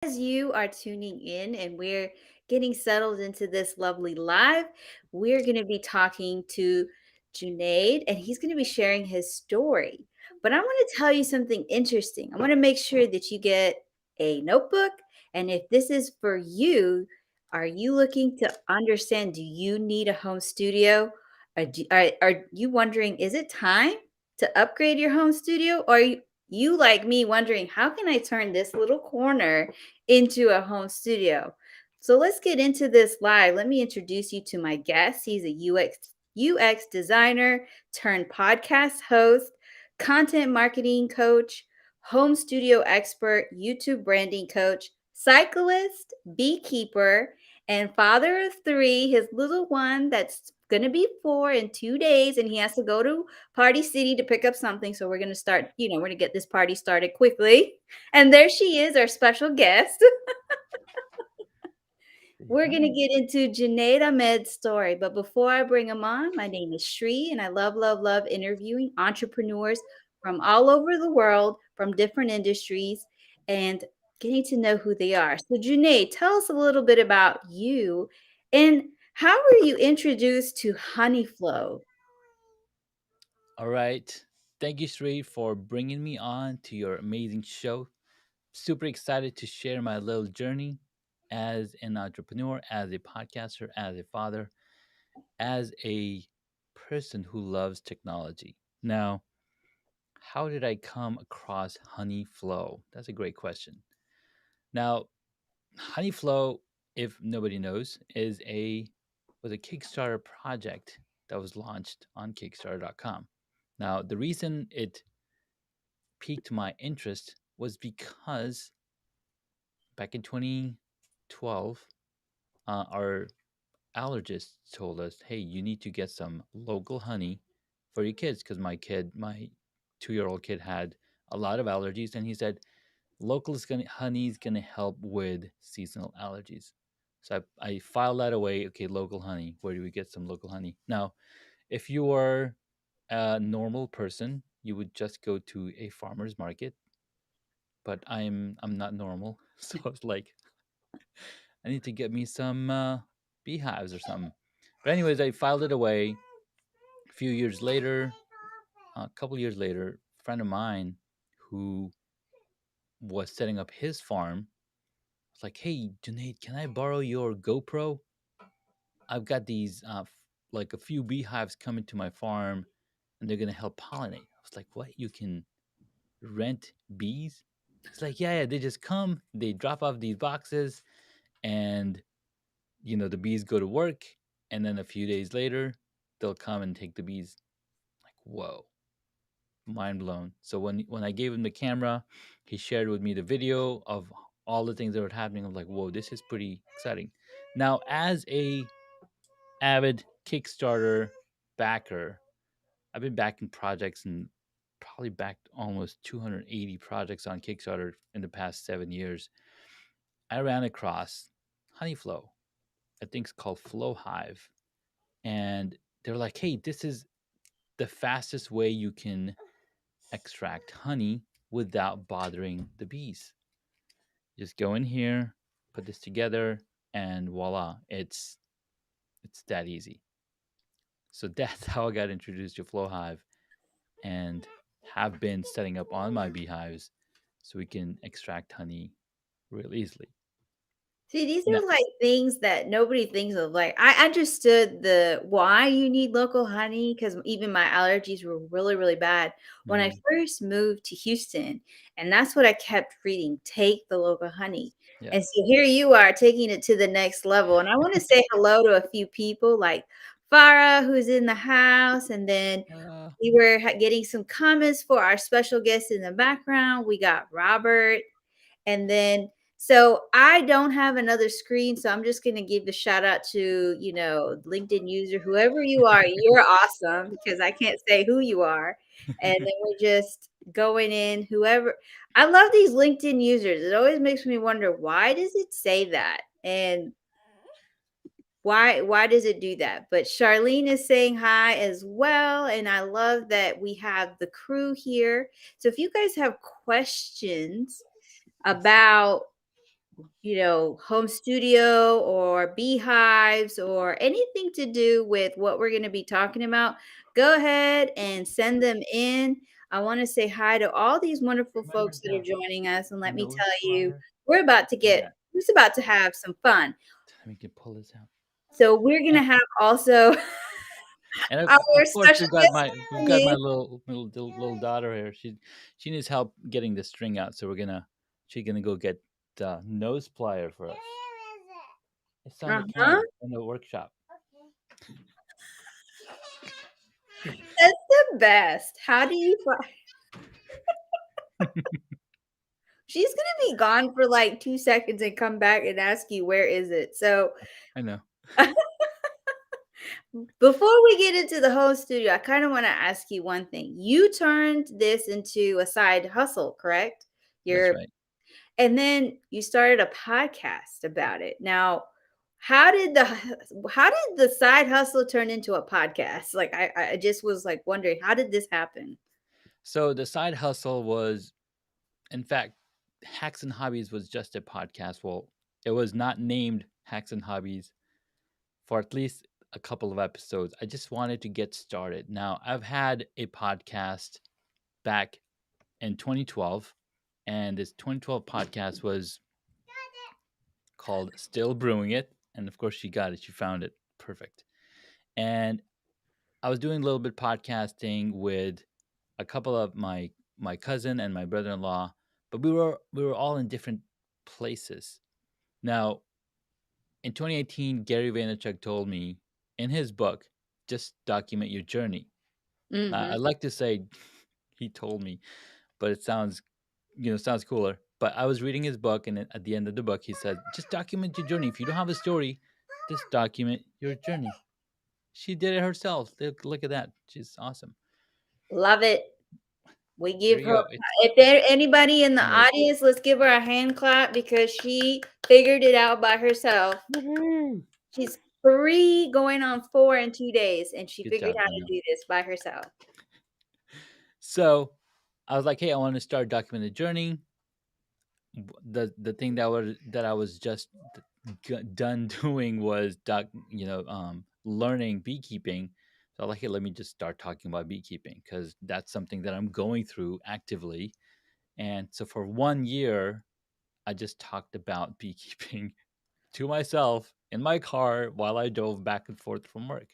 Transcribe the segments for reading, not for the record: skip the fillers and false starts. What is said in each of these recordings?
as you are tuning in and we're getting settled into this lovely live, we're going to be talking to Junaid and he's going to be sharing his story. But I want to tell you something interesting. I want to make sure that you get a notebook. And if this is for you, are you looking to understand? Do you need a home studio? Are you wondering, is it time to upgrade your home studio? Or are you like me wondering, how can I turn this little corner into a home studio? So let's get into this live. Let me introduce you to my guest. He's a UX designer turned podcast host, content marketing coach, home studio expert, YouTube branding coach, cyclist, beekeeper, and father of three. His little one that's going to be 4 in 2 days, and he has to go to Party City to pick up something. So we're going to start, we're going to get this party started quickly. And there she is, our special guest. Say We're going to hi. get into Junaid Ahmed's story. But before I bring him on, my name is Shri, and I love, love, love interviewing entrepreneurs from all over the world, from different industries, and getting to know who they are. So, Junaid, tell us a little bit about you and how were you introduced to Honeyflow? All right. Thank you, Sri, for bringing me on to your amazing show. Super excited to share my little journey as an entrepreneur, as a podcaster, as a father, as a person who loves technology. Now, how did I come across Honey Flow? That's a great question. Now, Honey Flow, if nobody knows, was a Kickstarter project that was launched on Kickstarter.com. Now, the reason it piqued my interest was because back in 2012, our allergist told us, "Hey, you need to get some local honey for your kids." Because my 2-year-old kid, had a lot of allergies, and he said honey is gonna help with seasonal allergies. So I filed that away. Okay, local honey. Where do we get some local honey? Now, if you are a normal person, you would just go to a farmer's market, but I'm not normal. So I was like, I need to get me some beehives or something. But anyways, I filed it away. A few years later, a couple years later, a friend of mine who was setting up his farm was like, "Hey, Junaid, can I borrow your GoPro? I've got these like a few beehives coming to my farm, and they're gonna help pollinate." I was like, "What? You can rent bees?" He's like, "Yeah, yeah. They just come, they drop off these boxes, and the bees go to work, and then a few days later, they'll come and take the bees." Like, whoa, mind blown. So when I gave him the camera, he shared with me the video of all the things that were happening. I'm like, whoa, this is pretty exciting. Now, as a avid Kickstarter backer, I've been backing projects and probably backed almost 280 projects on Kickstarter in the past 7 years. I ran across Honeyflow. I think it's called Flow Hive. And they're like, hey, this is the fastest way you can extract honey without bothering the bees. Just go in here, put this together, and voila, it's that easy. So that's how I got introduced to Flow Hive, and have been setting up on my beehives so we can extract honey real easily. See, these Now, are like things that nobody thinks of. Like, I understood the why you need local honey because even my allergies were really, really bad when I mhm, first moved to Houston. And that's what I kept reading, take the local honey. yeah. And so here you are taking it to the next level. And I want to say hello to a few people like Farah, who's in the house. And then Uh, we were getting some comments for our special guest in the background. We got Robert. And then, so I don't have another screen, so I'm just gonna give the shout out to, LinkedIn user, whoever you are, you're awesome because I can't say who you are. And then we're just going in, whoever. I love these LinkedIn users. It always makes me wonder, why does it say that? And why does it do that? But Charlene is saying hi as well, and I love that we have the crew here. So if you guys have questions about home studio or beehives or anything to do with what we're going to be talking about, go ahead and send them in. I want to say hi to all these wonderful Remember folks that are the joining us. And let me nose tell you, plier? Look at that. we're just about to have some fun. We can pull this out. So we're going to And have also and our of course special guest we've coming got my in. little daughter here. She needs help getting the string out, so she's gonna go get the nose plier for us. It's on the Uh-huh. counter in the workshop. That's the best. How do you She's gonna be gone for like 2 seconds and come back and ask you, "Where is it?" So, I know. before we get into the whole studio, I kinda wanna ask you one thing. You turned this into a side hustle, correct? That's You're right. and then you started a podcast about it. Now, how did the side hustle turn into a podcast? Like, I just was, like, wondering, how did this happen? So the side hustle was, in fact, Hacks and Hobbies was just a podcast. Well, it was not named Hacks and Hobbies for at least a couple of episodes. I just wanted to get started. Now, I've had a podcast back in 2012, and this 2012 podcast was called Still Brewing It. And of course, she got it. She found it. Perfect. And I was doing a little bit podcasting with a couple of my cousin and my brother-in-law, but we were all in different places. Now, in 2018, Gary Vaynerchuk told me in his book, just document your journey. Now, I Mhm. like to say he told me, but it sounds cooler. But I was reading his book, and at the end of the book, he said, just document your journey. If you don't have a story, just document your journey. She did it herself. Look at that. She's awesome. Love it. We There give you her go. if there anybody in the Nice. audience, let's give her a hand clap because she figured it out by herself. Woohoo! She's 3 going on 4 in 2 days, and she Good figured job, how to Danielle. do this by herself. So I was like, hey, I want to start documenting the journey. The thing that I was just done doing was learning beekeeping. So I was like, hey, let me just start talking about beekeeping because that's something that I'm going through actively. And so for 1 year, I just talked about beekeeping to myself in my car while I drove back and forth from work.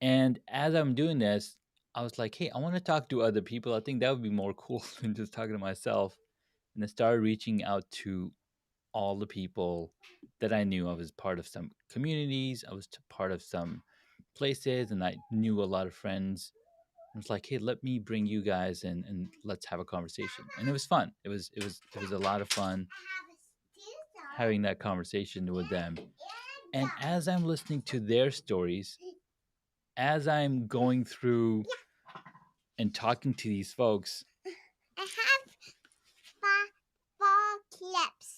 And as I'm doing this, I was like, hey, I want to talk to other people. I think that would be more cool than just talking to myself. And I started reaching out to all the people that I knew. I was part of some communities, I was part of some places, and I knew a lot of friends. I was like, hey, let me bring you guys in and let's have a conversation. And it was fun. It was a lot of fun having that conversation with them. And as I'm listening to their stories, as I'm going through and talking to these folks, I have 4 clips.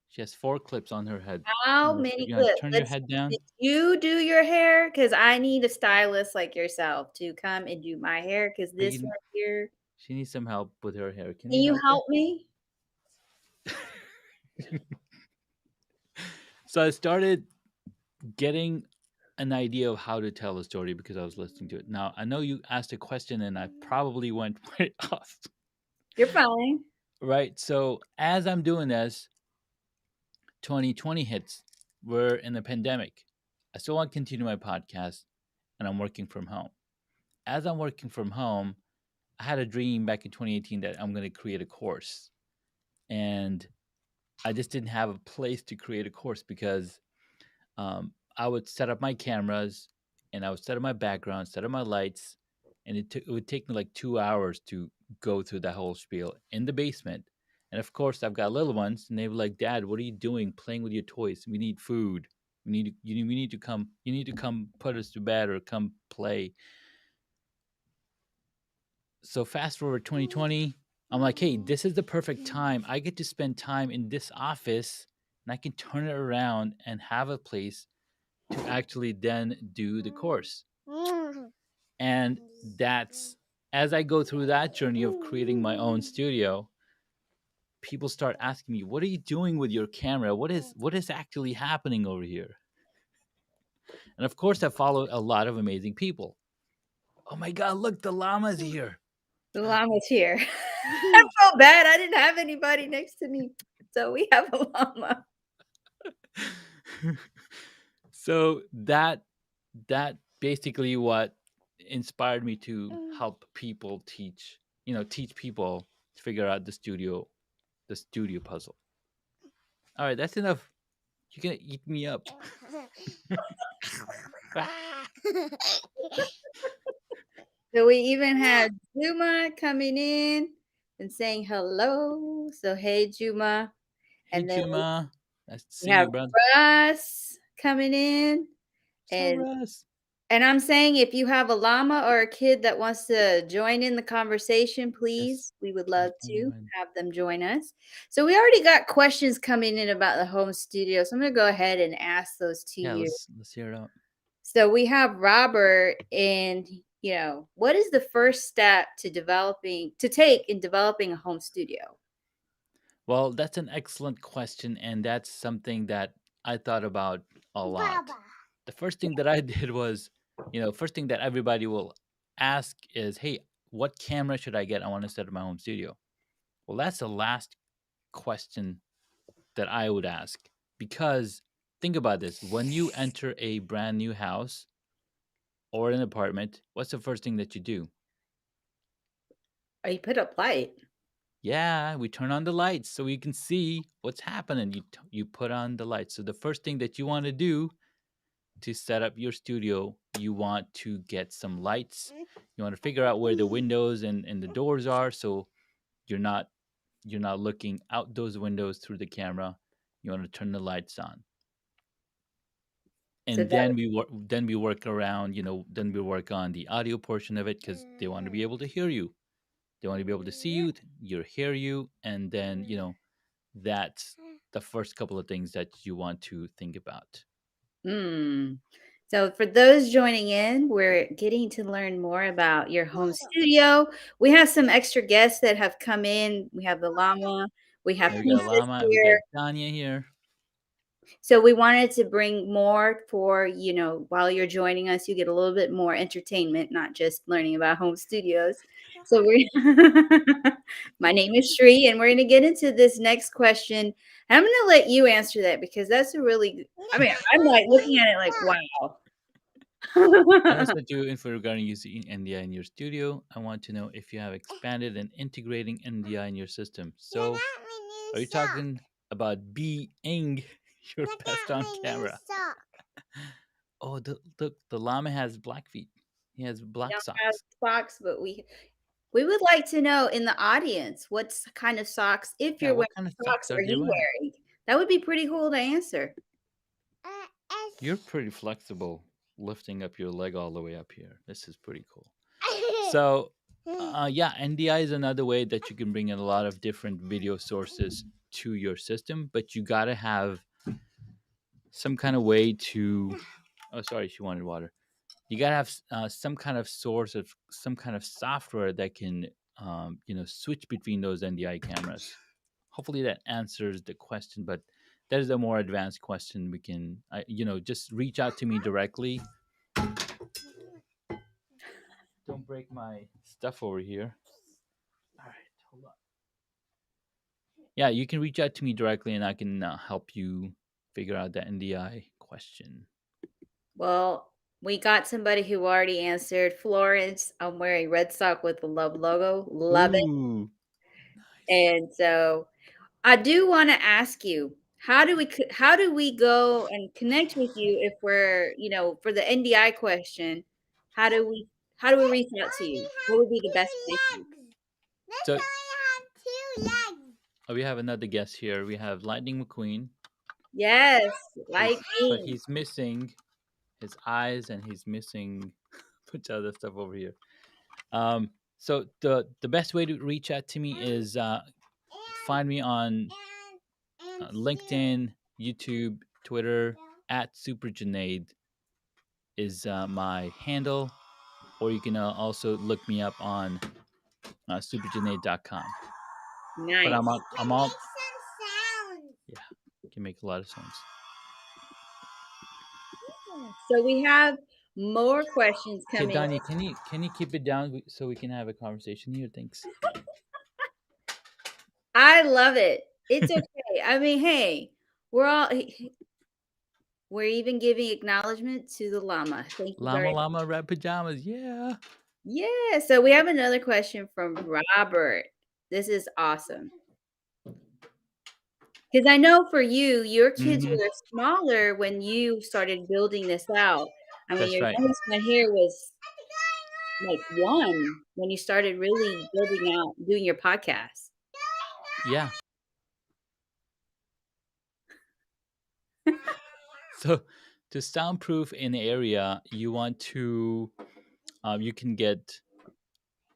she has 4 clips on her head. How many You want to clips? turn your Let's head down? Did you do your hair? Because I need a stylist like yourself to come and do my hair. Because But this right here she needs some help with her hair. Can can you you help her? help me? So I started getting an idea of how to tell a story because I was listening to it. Now, I know you asked a question and I probably went way off, You're fine. right? So, as I'm doing this, 2020 hits. We're in a pandemic. I still want to continue my podcast and I'm working from home. As I'm working from home, I had a dream back in 2018 that I'm going to create a course. And I just didn't have a place to create a course because I would set up my cameras and I would set up my background, set up my lights, and it would take me like 2 hours to go through that whole spiel in the basement. And of course, I've got little ones, and they were like, "Dad, what are you doing? Playing with your toys? We need food. We need to come. You need to come put us to bed or come play." So fast forward 2020, I'm like, "Hey, this is the perfect time. I get to spend time in this office, and I can turn it around and have a place to actually then do the course." And that's as I go through that journey of creating my own studio, people start asking me, "What are you doing with your camera? What is actually happening over here?" And of course, I follow a lot of amazing people. Oh my God! Look, the llama's here. The llama's here. I felt bad. I didn't have anybody next to me. So we have a llama. So that basically what inspired me to help people teach people to figure out the studio puzzle. All right, that's enough. You're gonna eat me up. So we even had Juma coming in and saying hello. So hey Juma. Hey, And then Juma. Nice to we see have you, brother. Russ coming in. So, And Russ. and I'm saying if you have a llama or a kid that wants to join in the conversation, Yes. please, we would Please love bring to him in. have them join us. So we already got questions coming in about the home studio. So I'm going to go ahead and ask those to Yeah, you. let's hear it out. So we have Robert and what is the first step to take in developing a home studio? Well, that's an excellent question, and that's something that I thought about a lot. The first thing that I did was, first thing that everybody will ask is, "Hey, what camera should I get? I want to set up my home studio." Well, that's the last question that I would ask, because think about this: when you enter a brand new house or an apartment, what's the first thing that you do? Oh, you put up light. Yeah, we turn on the lights so you can see what's happening. You put on the lights. So the first thing that you want to do to set up your studio, you want to get some lights. You want to figure out where the windows and the doors are, so you're not you're not looking out those windows through the camera. You want to turn the lights on. So And that then we work on the audio portion of it, because they want to be able to hear you. They want to be able to see you, hear you, and then, that's the first couple of things that you want to think about. Hmm. So, for those joining in, we're getting to learn more about your home studio. We have some extra guests that have come in. We have the llama, we have Yeah, we got Princess Lama, we got here. Tanya here. So, we wanted to bring more for, while you're joining us, you get a little bit more entertainment, not just learning about home studios. So, we my name is Shri, and we're going to get into this next question. I'm going to let you answer that because that's a I mean, I'm like looking at it like, wow. I want to set you info regarding using NDI in your studio. I want to know if you have expanded and integrating NDI in your system. So, are you talking about being your best on camera? Oh, the llama has black feet. He has We black don't have socks. socks, but we would like to know in the audience what kind of socks, if Yeah, you're wearing what kind of socks, socks are are they you wearing? wearing? That would be pretty cool to answer. You're pretty flexible, lifting up your leg all the way up here. This is pretty cool. So, yeah, NDI is another way that you can bring in a lot of different video sources to your system, but you gotta have some kind of way to. Oh, sorry, she wanted water. You gotta have some kind of source of some kind of software that can, switch between those NDI cameras. Hopefully that answers the question, but that is a more advanced question. We can, just reach out to me directly. Don't break my stuff over here. All right, hold on. Yeah, you can reach out to me directly, and I can help you figure out the NDI question. Well, we got somebody who already answered. Florence, I'm wearing red sock with the love logo. Love it. Ooh, nice. And so I do want to ask you, how do we go and connect with you if we're, for the NDI question, how do we how do we reach out to you? What would be the best place? So, oh, we have another guest here. We have Lightning McQueen, Yes, who's, like but me. he's missing his eyes, and he's missing a bunch of other stuff over here. So the best way to reach out to me is find me on LinkedIn, YouTube, Twitter at SuperJanaid is my handle, or you can also look me up on superjanaid.com. but I'm Nice. on. I'm on. Yeah, can make a lot of sounds. So we have more questions Okay, coming. Danya, can you keep it down so we can have a conversation here? Thanks. I love it. It's okay. I mean, hey, we're all we're even giving acknowledgement to the llama. Thank you Llama very llama red pajamas. Yeah. Yeah, so we have another question from Robert. This is awesome. Because I know for you, your kids Mm-hmm. were smaller when you started building this out. I mean, That's your right. youngest one here was like 1 when you started really building out doing your podcast. Yeah. So to soundproof an area, you want to you can get,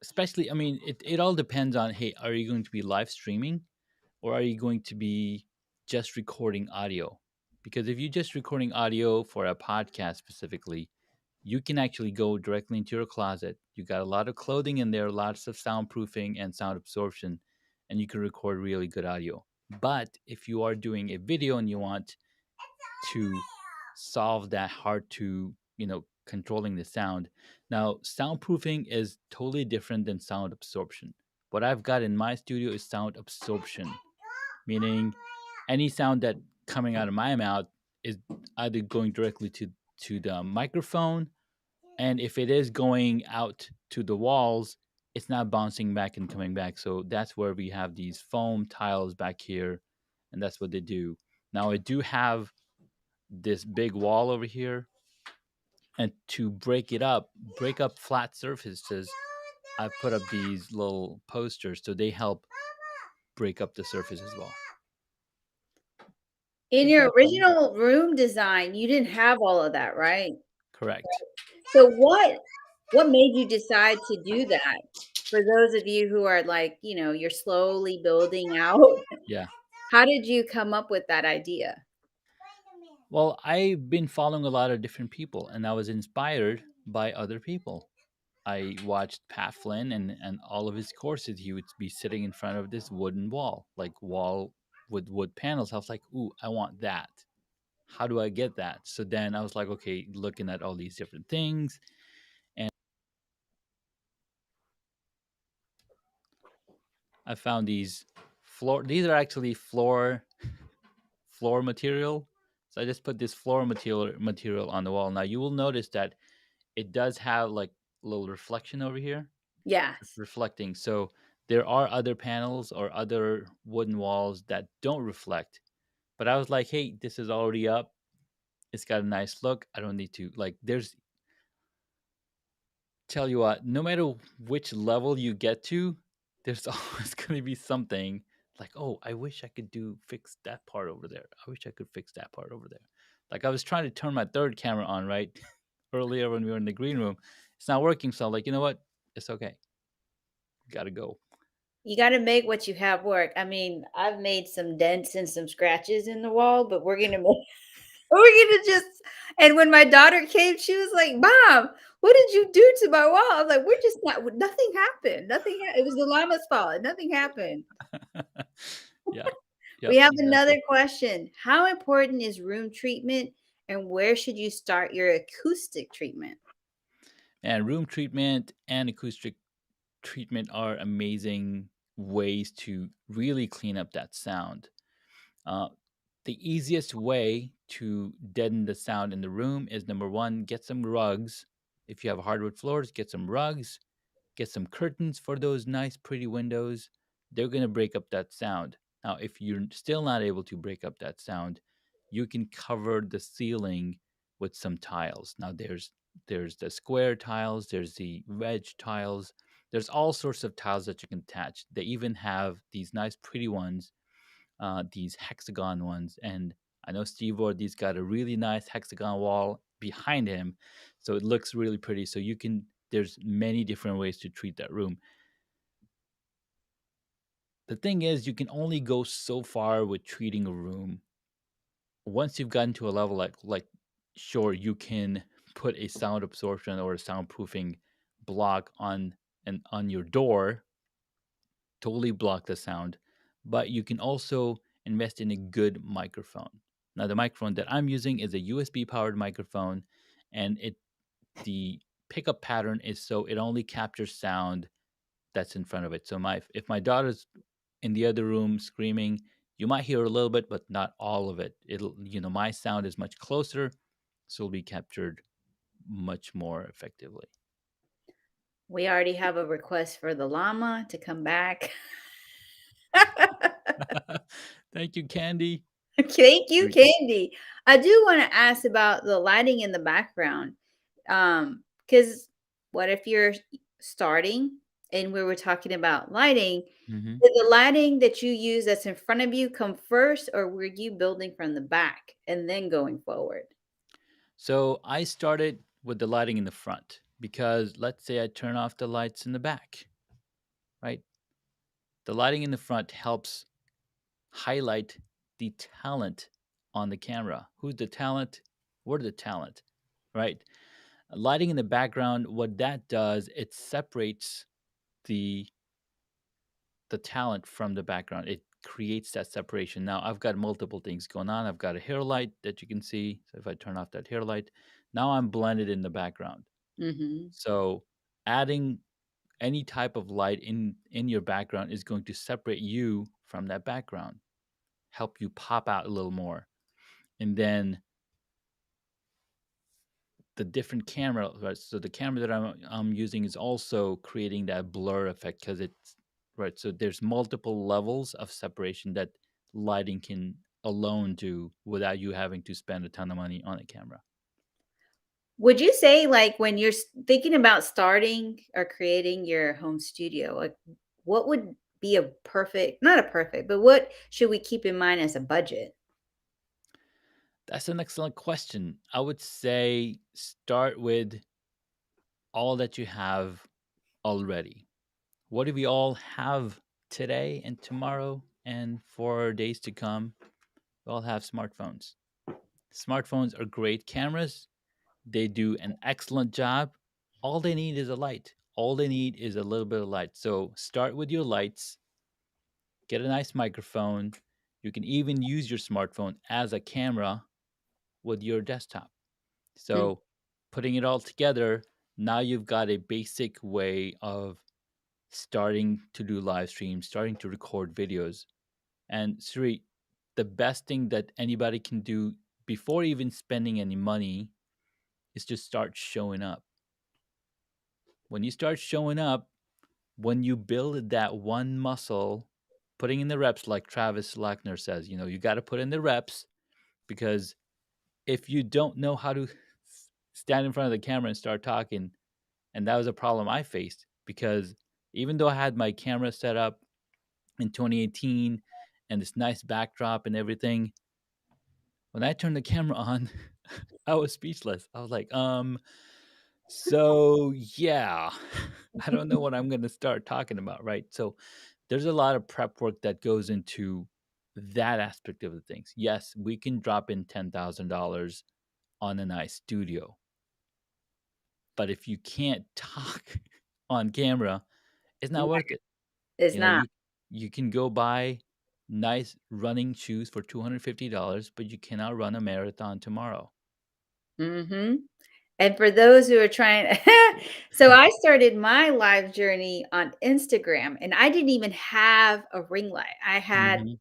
especially, I mean, it all depends on, hey, are you going to be live streaming or are you going to be just recording audio? Because if you're just recording audio for a podcast specifically, you can actually go directly into your closet. You got a lot of clothing in there, lots of soundproofing and sound absorption, and you can record really good audio. But if you are doing a video and you want to solve that hard to, controlling the sound. Now, soundproofing is totally different than sound absorption. What I've got in my studio is sound absorption, meaning any sound that coming out of my mouth is either going directly to the microphone, and if it is going out to the walls, it's not bouncing back and coming back. So that's where we have these foam tiles back here, and that's what they do. Now I do have this big wall over here, and to break up flat surfaces, I've put up these little posters so they help break up the surface as well. In Good your job, Tanya. original room design, you didn't have all of that, right? Correct. So what made you decide to do that? For those of you who are like, you're slowly building out, Yeah. how did you come up with that idea? Well, I've been following a lot of different people, and I was inspired by other people. I watched Pat Flynn, and all of his courses. He would be sitting in front of this wooden wall, like wall with wood panels. I was like, ooh, I want that. How do I get that? So then I was like, okay, looking at all these different things, and I found these floor. These are actually floor material. So I just put this floor material on the wall. Now you will notice that it does have like a little reflection over here, Yes. reflecting. So there are other panels or other wooden walls that don't reflect. But I was like, hey, this is already up. It's got a nice look. I don't need to, like, there's, tell you what, no matter which level you get to, there's always going to be something like, oh, I wish I could do fix that part over there. I wish I could fix that part over there. Like I was trying to turn my third camera on, right? Earlier when we were in the green room. It's not working. So I'm like, you know what? It's okay. Gotta go. You gotta make what you have work. I mean, I've made some dents and some scratches in the wall, but we're gonna make we're gonna just and when my daughter came, she was like, "Mom, what did you do to my wall?" I was like, "We're just not nothing happened. It was the llama's fault. Nothing happened." Yeah. We Yep. have Exactly. another question. How important is room treatment and where should you start your acoustic treatment? And room treatment and acoustic treatment are amazing ways to really clean up that sound. Uh, the easiest way to deaden the sound in the room is number one, get some rugs. If you have hardwood floors, get some rugs, get some curtains for those nice, pretty windows. They're going to break up that sound. Now, if you're still not able to break up that sound, you can cover the ceiling with some tiles. Now, there's the square tiles, there's the wedge tiles, there's all sorts of tiles that you can attach. They even have these nice, pretty ones, these hexagon ones. And I know Steve Wardy's got a really nice hexagon wall behind him, so it looks really pretty. So you can, there's many different ways to treat that room. The thing is, you can only go so far with treating a room. Once you've gotten to a level like sure, you can put a sound absorption or a soundproofing block on your door, totally block the sound. but you can also invest in a good microphone. Now, the microphone that I'm using is a USB powered microphone, and the pickup pattern is so it only captures sound that's in front of it. So my if my daughter's in the other room screaming, you might hear a little bit, but not all of it. It'll my sound is much closer, so it'll be captured much more effectively. We already have a request for the llama to come back. Thank you, Candy. Thank you, Sweet. Candy. I do wanna ask about the lighting in the background. Because what if you're starting and we were talking about lighting, Mhm. did the lighting that you use that's in front of you come first, or were you building from the back and then going forward? So I started with the lighting in the front because let's say I turn off the lights in the back, right? The lighting in the front helps highlight the talent on the camera. Who's the talent? We're the talent, right? Lighting in the background, what that does, it separates the the talent from the background. It creates that separation. Now I've got multiple things going on. I've got a hair light that you can see. So if I turn off that hair light, now I'm blended in the background. Mhm. So adding any type of light in your background is going to separate you from that background, help you pop out a little more. And then the different camera, right? So the camera that I'm using is also creating that blur effect because it's right. So there's multiple levels of separation that lighting can alone do without you having to spend a ton of money on a camera. Would you say, like, when you're thinking about starting or creating your home studio, like, what would be a perfect, not a perfect, but what should we keep in mind as a budget? That's an excellent question. I would say start with all that you have already. What do we all have today and tomorrow and for days to come? We all have smartphones. Smartphones are great cameras. They do an excellent job. All they need is a light. All they need is a little bit of light. So start with your lights, get a nice microphone. You can even use your smartphone as a camera with your desktop. Mm. So putting it all together, now you've got a basic way of starting to do live streams, starting to record videos. And Sri, the best thing that anybody can do before even spending any money is just start showing up. When you start showing up, when you build that one muscle, putting in the reps, like Travis Lackner says, you got to put in the reps because if you don't know how to stand in front of the camera and start talking, and that was a problem I faced because even though I had my camera set up in 2018 and this nice backdrop and everything, when I turned the camera on, I was speechless. I was like, so yeah, I don't know what I'm going to start talking about, right? So there's a lot of prep work that goes into that aspect of the things. Yes, we can drop in $10,000 on a nice studio, but if you can't talk on camera, it's not Yeah, worth it. it's You know, not. you can go buy nice running shoes for $250, but you cannot run a marathon tomorrow. Mhm. And for those who are trying so I started my live journey on Instagram, and I didn't even have a ring light. I had Mhm.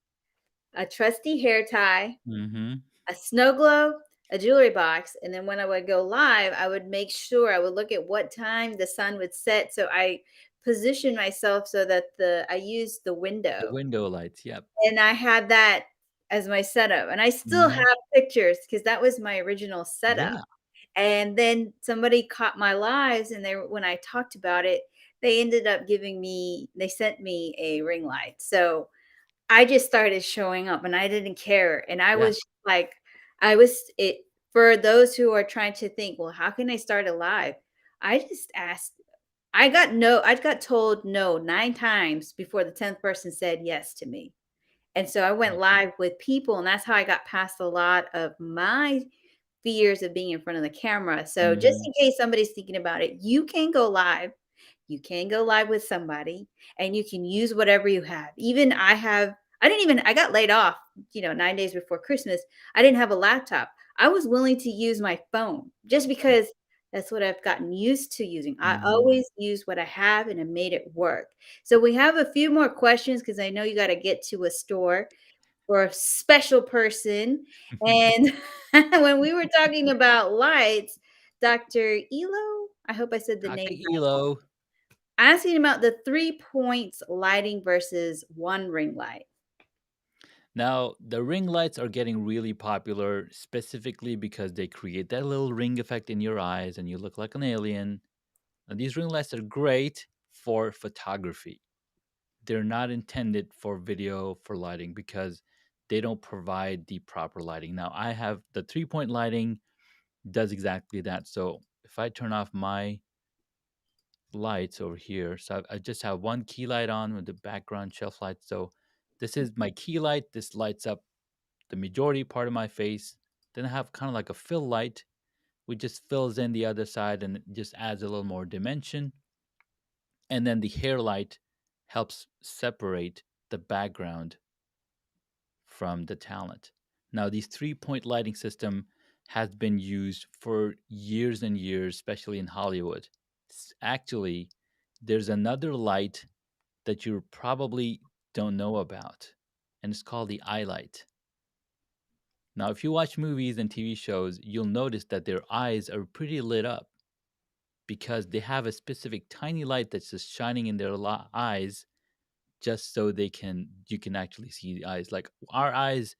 a trusty hair tie, Mhm. a snow globe, a jewelry box, and then when I would go live, I would make sure I would look at what time the sun would set, so I positioned myself so that I used the The window, window lights, yep. and I had that as my setup, and I still Mhm. have pictures because that was my original setup. Yeah. And then somebody caught my lives, and when I talked about it, they ended up they sent me a ring light. So I just started showing up and I didn't care. And I Yeah. was like, I was it for those who are trying to think, well, how can I start a live? I just asked, I got told no 9 times before the 10th person said yes to me. And so I went Right. live with people, and that's how I got past a lot of my fears of being in front of the camera. So just Mhm. in case somebody's thinking about it, you can go live. You can go live with somebody and you can use whatever you have. Even I got laid off, 9 days before Christmas. I didn't have a laptop. I was willing to use my phone just because that's what I've gotten used to using. I Mm-hmm. always use what I have and I made it work. So we have a few more questions because I know you got to get to a store for a special person. And when we were talking about lights, Dr. Elo, I hope I said the Dr. name Elo. asking about the 3 points lighting versus one ring light. Now, the ring lights are getting really popular specifically because they create that little ring effect in your eyes and you look like an alien. And these ring lights are great for photography. They're not intended for video for lighting because they don't provide the proper lighting. Now, I have the 3-point lighting does exactly that. So, if I turn off my lights over here, so I just have one key light on with the background shelf light. So, this is my key light. This lights up the majority part of my face. Then I have kind of like a fill light, which just fills in the other side and it just adds a little more dimension. And then the hair light helps separate the background from the talent. Now, these 3-point lighting system has been used for years and years, especially in Hollywood. Actually, there's another light that you probably don't know about, and it's called the eye light. Now, if you watch movies and TV shows, you'll notice that their eyes are pretty lit up because they have a specific tiny light that's just shining in their eyes just so you can actually see the eyes. Like our eyes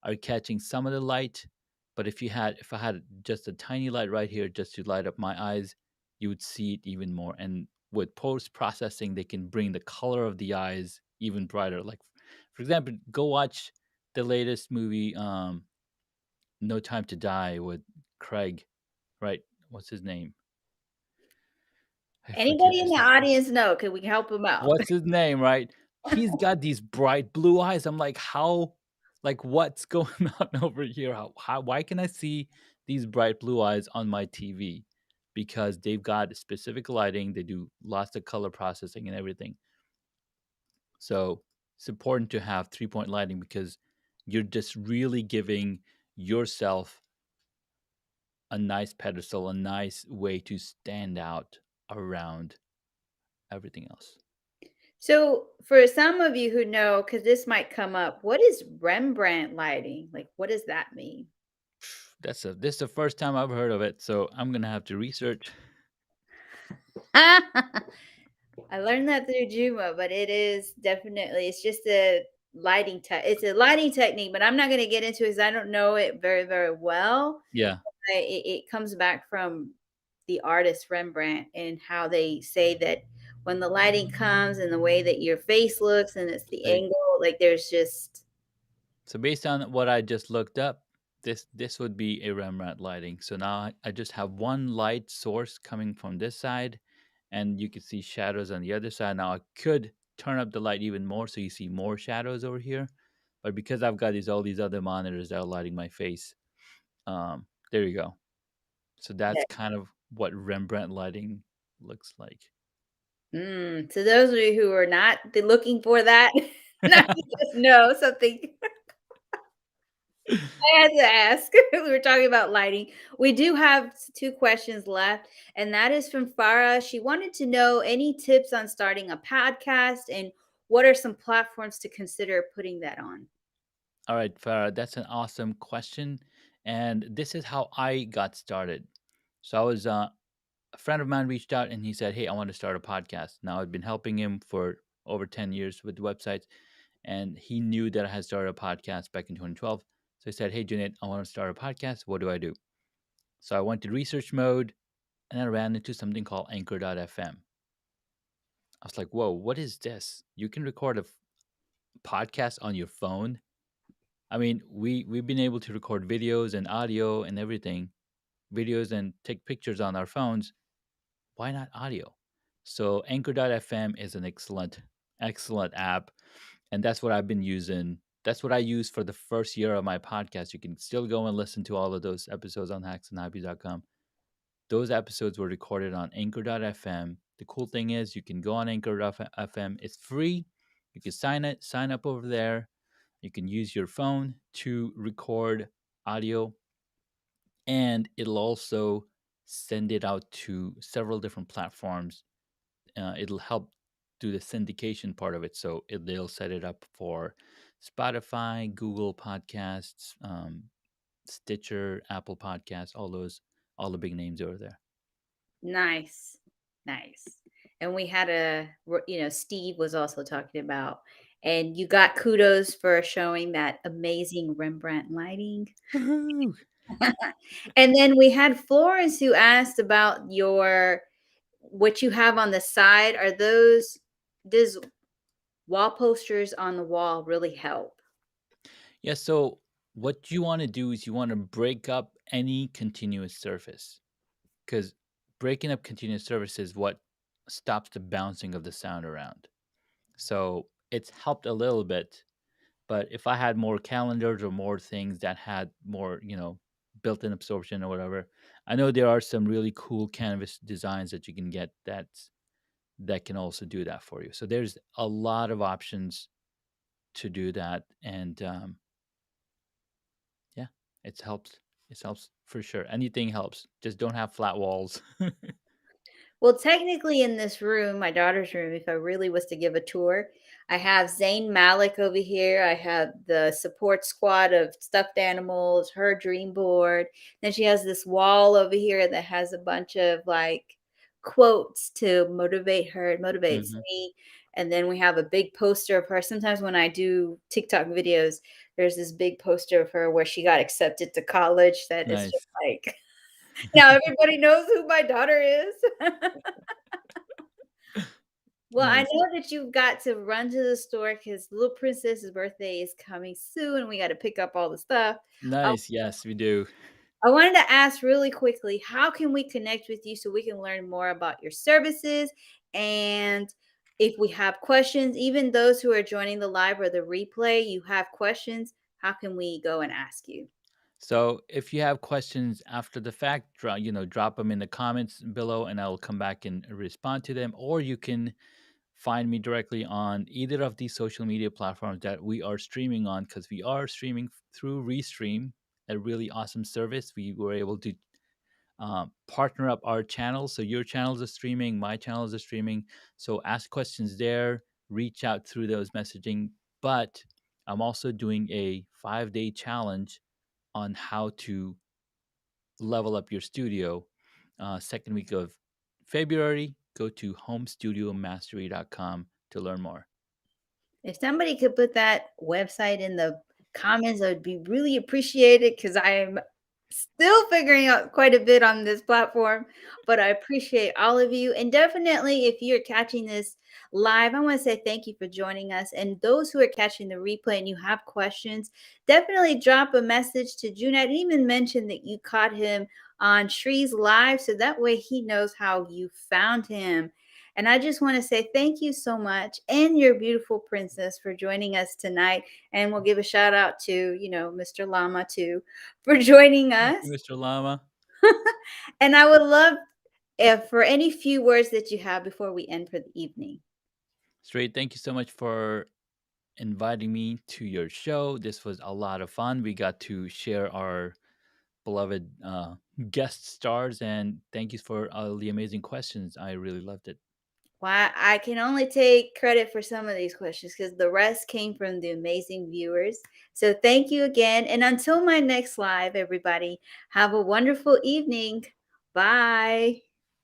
are catching some of the light, but if I had just a tiny light right here just to light up my eyes, you would see it even more. And with post processing, they can bring the color of the eyes even brighter. Like for example, go watch the latest movie No Time to Die with Craig, right? What's his name? I forget Anybody in his the name. audience know? Can we help him out? What's his name, right? He's got these bright blue eyes. I'm like, how, like, what's going on over here? Why can I see these bright blue eyes on my TV? Because they've got specific lighting. They do lots of color processing and everything. So it's important to have 3-point lighting because you're just really giving yourself a nice pedestal, a nice way to stand out around everything else. So, for some of you who know, because this might come up, what is Rembrandt lighting? Like, what does that mean? This is the first time I've heard of it, so I'm gonna have to research. I learned that through Juma, but it's just a it's a lighting technique, but I'm not going to get into it because I don't know it very, very well. Yeah, It comes back from the artist Rembrandt and how they say that when the lighting comes and the way that your face looks and it's the right. angle, like there's just So based on what I just looked up, this would be a Rembrandt lighting. So now I just have one light source coming from this side, and you can see shadows on the other side. Now I could turn up the light even more so you see more shadows over here, but because I've got these all these other monitors that are lighting my face, there you go. So that's kind of what Rembrandt lighting looks like. to those of you who are not looking for that, not to just know something I had to ask. We were talking about lighting. We do have 2 questions left, and that is from Farah. She wanted to know any tips on starting a podcast and what are some platforms to consider putting that on? All right, Farah, that's an awesome question. And this is how I got started. So I was a friend of mine reached out and he said, "Hey, I want to start a podcast." Now I've been helping him for over 10 years with websites, and he knew that I had started a podcast back in 2012. So he said, "Hey, Junaid, I want to start a podcast. What do I do?" So I went to research mode and I ran into something called Anchor.fm. I was like, "Whoa, what is this? You can record a podcast on your phone?" I mean, we've been able to record videos and audio and everything, videos and take pictures on our phones. Why not audio? So Anchor.fm is an excellent app, and that's what I've been using. That's what I used for the first year of my podcast. You can still go and listen to all of those episodes on hacksandhobbies.com. Those episodes were recorded on Anchor.fm. The cool thing is you can go on Anchor.fm. It's free. You can sign up over there. You can use your phone to record audio, and it'll also send it out to several different platforms. It'll help do the syndication part of it. So they'll set it up for Spotify, Google Podcasts, Stitcher, Apple Podcasts, all the big names over there. Nice. Nice. And we had Steve was also talking about, and you got kudos for showing that amazing Rembrandt lighting. Woohoo! And then we had Florence who asked about what you have on the side. Does wall posters on the wall really help? Yeah, so what you want to do is you want to break up any continuous surface, because breaking up continuous surface is what stops the bouncing of the sound around. So it's helped a little bit, but if I had more calendars or more things that had more, built-in absorption or whatever, I know there are some really cool canvas designs that you can get that can also do that for you. So there's a lot of options to do that, and yeah, it helps. It helps for sure. Anything helps. Just don't have flat walls. Well, technically, in this room, my daughter's room, if I really was to give a tour, I have Zayn Malik over here. I have the support squad of stuffed animals, her dream board. Then she has this wall over here that has a bunch of like quotes to motivate her. It motivates Hmm. me. And then we have a big poster of her. Sometimes when I do TikTok videos, there's this big poster of her where she got accepted to college that is just Nice. like, now everybody knows who my daughter is. Well, I Nice. know that you've got to run to the store because little princess's birthday is coming soon, and we gotta pick up all the stuff. I Nice. Yes, we do. I wanted to ask really quickly, how can we connect with you so we can learn more about your services? And if we have questions, even those who are joining the live or the replay, you have questions, how can we go and ask you? So if you have questions after the fact, drop them in the comments below, and I'll come back and respond to them. Or you can find me directly on either of these social media platforms that we are streaming on, because we are streaming through Restream, a really awesome service. We were able to partner up our channels. So your channels are streaming, my channels are streaming. So ask questions there, reach out through those messaging. But I'm also doing a 5-day challenge on how to level up your studio. Second week of February, go to homestudiomastery.com to learn more. If somebody could put that website in the comments, I would be really appreciated because I am still figuring out quite a bit on this platform, but I appreciate all of you. And definitely, if you're catching this live, I want to say thank you for joining us. And those who are catching the replay and you have questions, definitely drop a message to June. I didn't even mention that you caught him on Shree's live, so that way he knows how you found him. And I just want to say thank you so much and your beautiful princess for joining us tonight. And we'll give a shout out to, Mr. Llama too for joining Thank us. you, Mr. Lama. And I would love if for any few words that you have before we end for the evening. Straight, thank you so much for inviting me to your show. This was a lot of fun. We got to share our beloved guest stars, and thank you for all the amazing questions. I really loved it. Why I can only take credit for some of these questions because the rest came from the amazing viewers. So thank you again. And until my next live, everybody, have a wonderful evening. Bye.